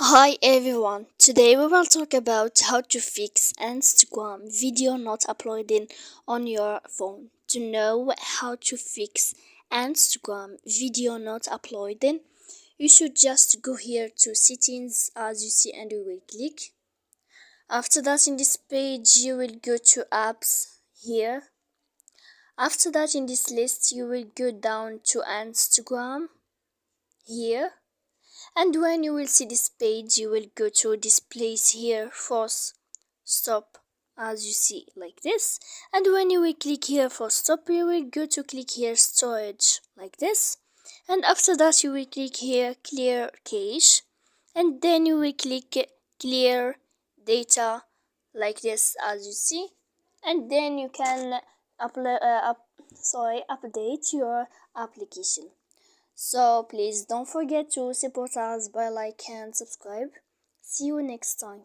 Hi everyone, today we will talk about how to fix Instagram video not uploading on your phone. To know how to fix Instagram video not uploading, you should just go here to settings as you see and you will click. After that, in this page you will go to apps here. After that, in this list you will go down to Instagram here. And when you will see this page, you will go to this place here, force stop, as you see like this. And when you will click here for stop, you will go to click here storage like this. And after that, you will click here clear cache, and then you will click clear data like this, as you see. And then you can update your application. So please don't forget to support us by like and subscribe. See you next time.